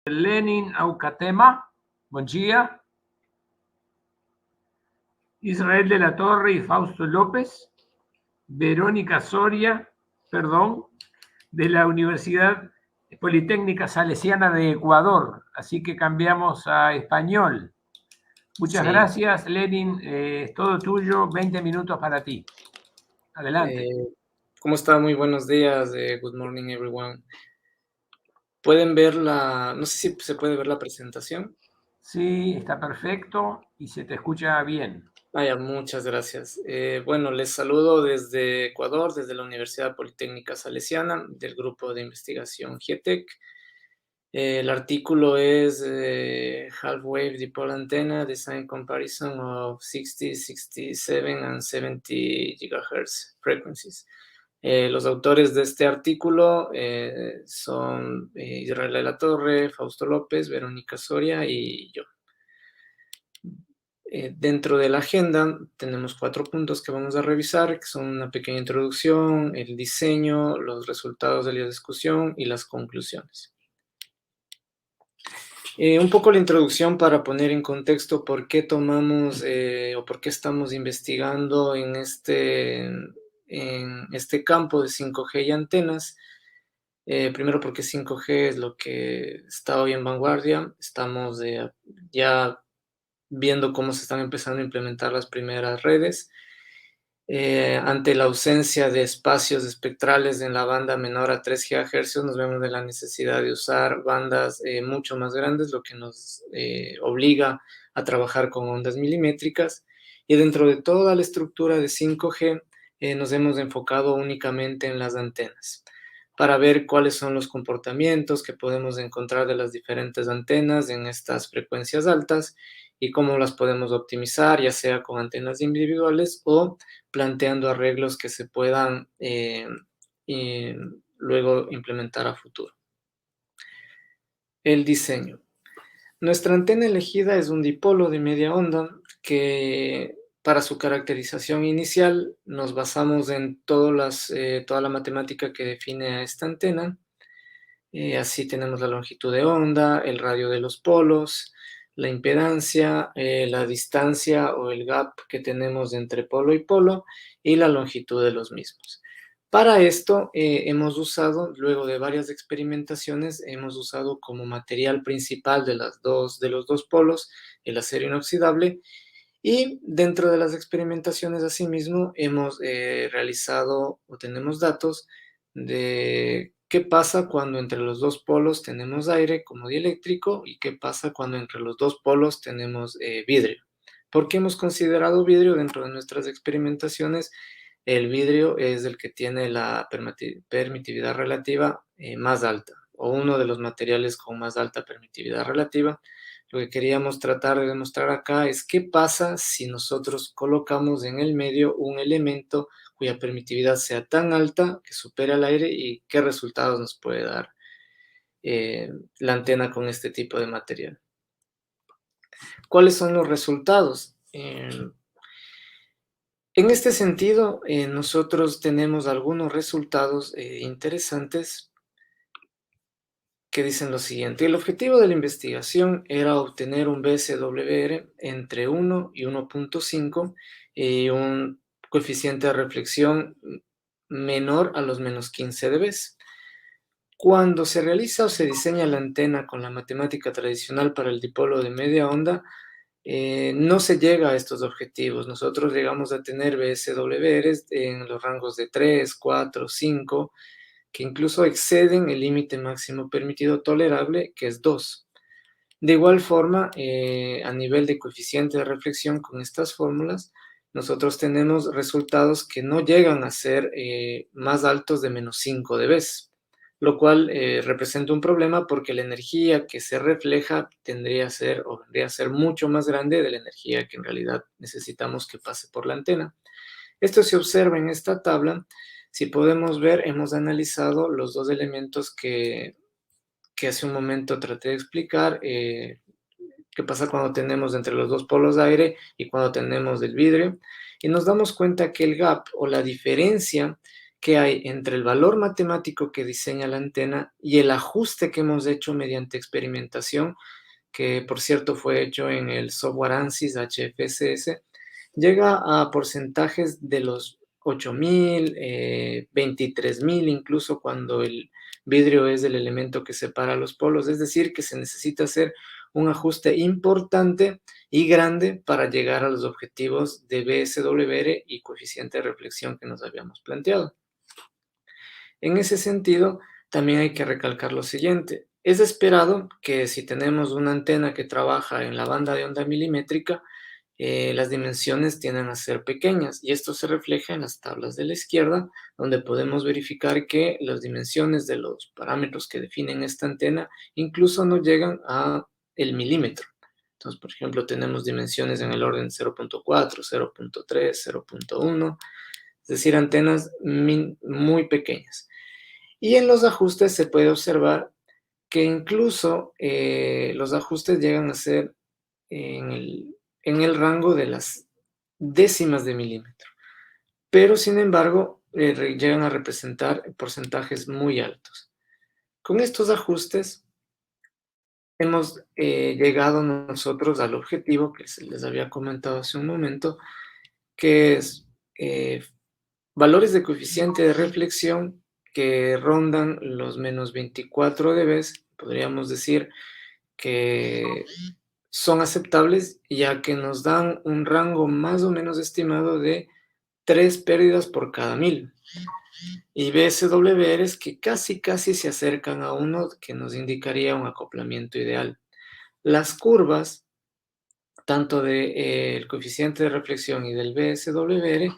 Lenin Aucatema, buen día. Israel de la Torre y Fausto López. Verónica Soria, de la Universidad Politécnica Salesiana de Ecuador. Así que cambiamos a español. Muchas gracias, Lenin. Es todo tuyo. 20 minutos para ti. Adelante. ¿Cómo está? Muy buenos días. Good morning, everyone. ¿Pueden ver no sé si se puede ver la presentación? Sí, está perfecto y se te escucha bien. Vaya, muchas gracias. Bueno, les saludo desde Ecuador, desde la Universidad Politécnica Salesiana, del grupo de investigación GIETEC. El artículo es Half-Wave Dipole Antenna Design Comparison of 60, 67 and 70 GHz Frequencies. Los autores de este artículo son Israel de la Torre, Fausto López, Verónica Soria y yo. Dentro de la agenda tenemos 4 puntos que vamos a revisar, que son una pequeña introducción, el diseño, los resultados de la discusión y las conclusiones. Un poco la introducción para poner en contexto por qué tomamos o por qué estamos investigando en este campo de 5G y antenas. Primero porque 5G es lo que está hoy en vanguardia. Estamos ya viendo cómo se están empezando a implementar las primeras redes. Ante la ausencia de espacios espectrales en la banda menor a 3 GHz, nos vemos de la necesidad de usar bandas mucho más grandes, lo que nos obliga a trabajar con ondas milimétricas. Y dentro de toda la estructura de 5G, nos hemos enfocado únicamente en las antenas, para ver cuáles son los comportamientos que podemos encontrar de las diferentes antenas en estas frecuencias altas y cómo las podemos optimizar, ya sea con antenas individuales o planteando arreglos que se puedan luego implementar a futuro. El diseño. Nuestra antena elegida es un dipolo de media onda que para su caracterización inicial nos basamos en toda la matemática que define a esta antena. Así tenemos la longitud de onda, el radio de los polos, la impedancia, la distancia o el gap que tenemos entre polo y polo y la longitud de los mismos. Para esto hemos usado, luego de varias experimentaciones, hemos usado como material principal de los dos polos el acero inoxidable, y dentro de las experimentaciones asimismo hemos realizado o tenemos datos de qué pasa cuando entre los dos polos tenemos aire como dieléctrico y qué pasa cuando entre los dos polos tenemos vidrio. ¿Por qué hemos considerado vidrio dentro de nuestras experimentaciones? El vidrio es el que tiene la permitividad relativa más alta, o uno de los materiales con más alta permitividad relativa. Lo que queríamos tratar de demostrar acá es qué pasa si nosotros colocamos en el medio un elemento cuya permitividad sea tan alta que supere al aire y qué resultados nos puede dar la antena con este tipo de material. ¿Cuáles son los resultados? En este sentido, nosotros tenemos algunos resultados interesantes que dicen lo siguiente. El objetivo de la investigación era obtener un BSWR entre 1 y 1.5 y un coeficiente de reflexión menor a los menos 15 dB. Cuando se realiza o se diseña la antena con la matemática tradicional para el dipolo de media onda, no se llega a estos objetivos. Nosotros llegamos a tener BSWRs en los rangos de 3, 4, 5, que incluso exceden el límite máximo permitido tolerable, que es 2. De igual forma, a nivel de coeficiente de reflexión con estas fórmulas, nosotros tenemos resultados que no llegan a ser más altos de menos 5 dB, lo cual representa un problema porque la energía que se refleja vendría a ser mucho más grande de la energía que en realidad necesitamos que pase por la antena. Esto se observa en esta tabla. Si podemos ver, hemos analizado los dos elementos que hace un momento traté de explicar, qué pasa cuando tenemos entre los dos polos de aire y cuando tenemos el vidrio, y nos damos cuenta que el gap o la diferencia que hay entre el valor matemático que diseña la antena y el ajuste que hemos hecho mediante experimentación, que por cierto fue hecho en el software ANSYS HFSS, llega a porcentajes de los 8.000, 23.000, incluso cuando el vidrio es el elemento que separa los polos. Es decir, que se necesita hacer un ajuste importante y grande para llegar a los objetivos de BSWR y coeficiente de reflexión que nos habíamos planteado. En ese sentido, también hay que recalcar lo siguiente. Es esperado que si tenemos una antena que trabaja en la banda de onda milimétrica, las dimensiones tienden a ser pequeñas, y esto se refleja en las tablas de la izquierda, donde podemos verificar que las dimensiones de los parámetros que definen esta antena incluso no llegan a el milímetro. Entonces, por ejemplo, tenemos dimensiones en el orden 0.4, 0.3, 0.1, es decir, antenas muy pequeñas. Y en los ajustes se puede observar que incluso los ajustes llegan a ser en el rango de las décimas de milímetro, pero sin embargo llegan a representar porcentajes muy altos. Con estos ajustes hemos llegado nosotros al objetivo que se les había comentado hace un momento, que es valores de coeficiente de reflexión que rondan los menos 24 dB. Podríamos decir que son aceptables, ya que nos dan un rango más o menos estimado de 3 pérdidas por cada 1000. Y BSWRs que casi se acercan a uno, que nos indicaría un acoplamiento ideal. Las curvas, tanto del coeficiente de reflexión y del BSWR,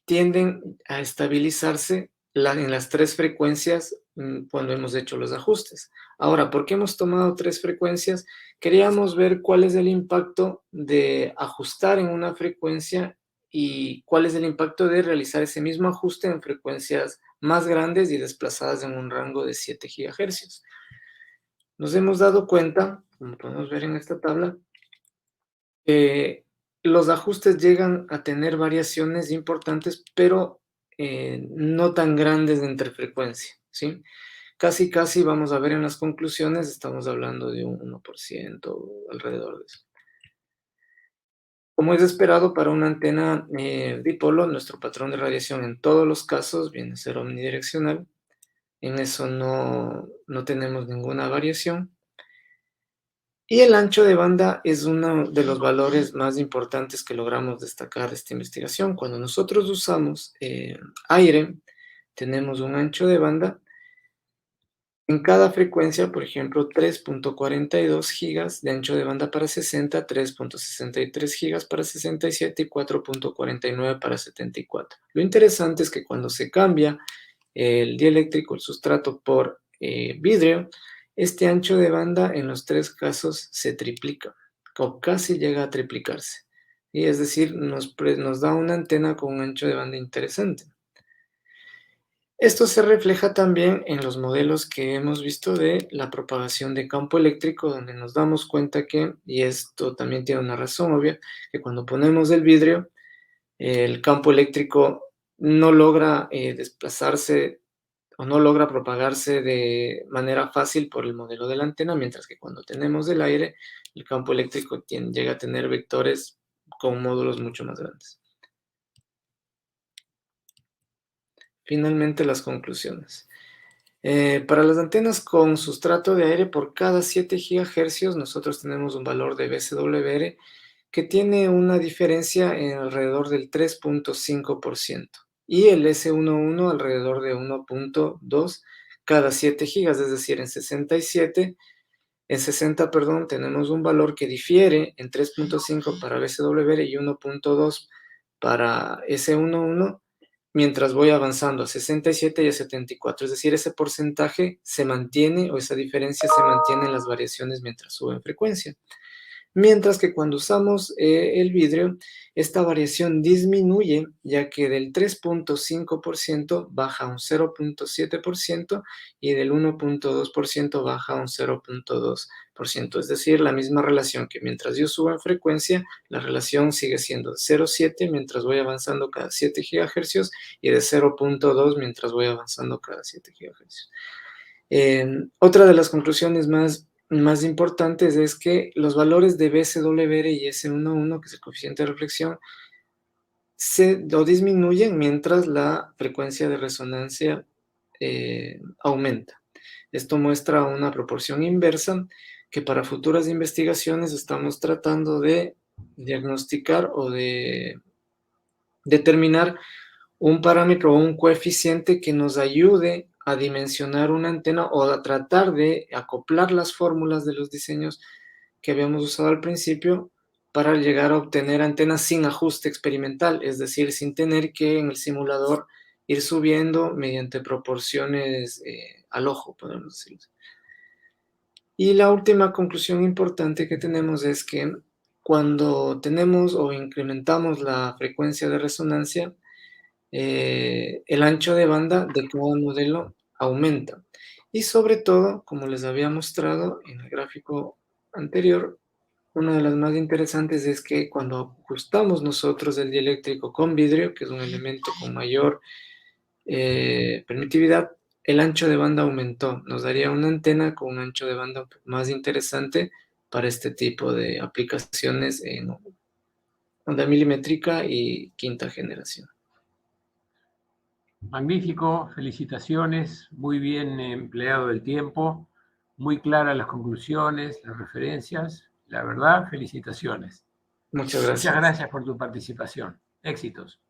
tienden a estabilizarse en las 3 frecuencias cuando hemos hecho los ajustes. Ahora, ¿por qué hemos tomado 3 frecuencias? Queríamos ver cuál es el impacto de ajustar en una frecuencia y cuál es el impacto de realizar ese mismo ajuste en frecuencias más grandes y desplazadas en un rango de 7 GHz. Nos hemos dado cuenta, como podemos ver en esta tabla, que los ajustes llegan a tener variaciones importantes, pero no tan grandes entre frecuencia, ¿sí? Casi vamos a ver en las conclusiones, estamos hablando de un 1% o alrededor de eso. Como es esperado para una antena dipolo, nuestro patrón de radiación en todos los casos viene a ser omnidireccional. En eso no tenemos ninguna variación. Y el ancho de banda es uno de los valores más importantes que logramos destacar de esta investigación. Cuando nosotros usamos aire, tenemos un ancho de banda en cada frecuencia, por ejemplo, 3.42 gigas de ancho de banda para 60, 3.63 gigas para 67 y 4.49 para 74. Lo interesante es que cuando se cambia el dieléctrico, el sustrato, por vidrio, este ancho de banda en los 3 casos se triplica, o casi llega a triplicarse. Y es decir, nos da una antena con un ancho de banda interesante. Esto se refleja también en los modelos que hemos visto de la propagación de campo eléctrico, donde nos damos cuenta que, y esto también tiene una razón obvia, que cuando ponemos el vidrio, el campo eléctrico no logra desplazarse o no logra propagarse de manera fácil por el modelo de la antena, mientras que cuando tenemos el aire, el campo eléctrico llega a tener vectores con módulos mucho más grandes. Finalmente, las conclusiones. Para las antenas con sustrato de aire, por cada 7 GHz, nosotros tenemos un valor de BSWR que tiene una diferencia en alrededor del 3.5%, y el S11 alrededor de 1.2 cada 7 gigas, es decir, en 60, tenemos un valor que difiere en 3.5 para BSWR y 1.2 para S11, mientras voy avanzando a 67 y a 74, es decir, ese porcentaje se mantiene, o esa diferencia se mantiene en las variaciones mientras sube en frecuencia. mientras que cuando usamos el vidrio, esta variación disminuye, ya que del 3.5% baja a un 0.7% y del 1.2% baja a un 0.2%. Es decir, la misma relación que mientras yo subo en frecuencia, la relación sigue siendo de 0.7 mientras voy avanzando cada 7 GHz y de 0.2 mientras voy avanzando cada 7 GHz. Otra de las conclusiones más importantes es que los valores de BCWR y S11, que es el coeficiente de reflexión, lo disminuyen mientras la frecuencia de resonancia aumenta. Esto muestra una proporción inversa que para futuras investigaciones estamos tratando de diagnosticar o de determinar un parámetro o un coeficiente que nos ayude a dimensionar una antena o a tratar de acoplar las fórmulas de los diseños que habíamos usado al principio para llegar a obtener antenas sin ajuste experimental, es decir, sin tener que en el simulador ir subiendo mediante proporciones al ojo, podemos decirlo. Y la última conclusión importante que tenemos es que cuando tenemos o incrementamos la frecuencia de resonancia, el ancho de banda de cada modelo aumenta. Y sobre todo, como les había mostrado en el gráfico anterior, una de las más interesantes es que cuando ajustamos nosotros el dieléctrico con vidrio, que es un elemento con mayor permitividad, el ancho de banda aumentó. Nos daría una antena con un ancho de banda más interesante para este tipo de aplicaciones en onda milimétrica y quinta generación. Magnífico, felicitaciones, muy bien empleado el tiempo, muy claras las conclusiones, las referencias, la verdad, felicitaciones. Muchas gracias. Muchas gracias por tu participación. Éxitos.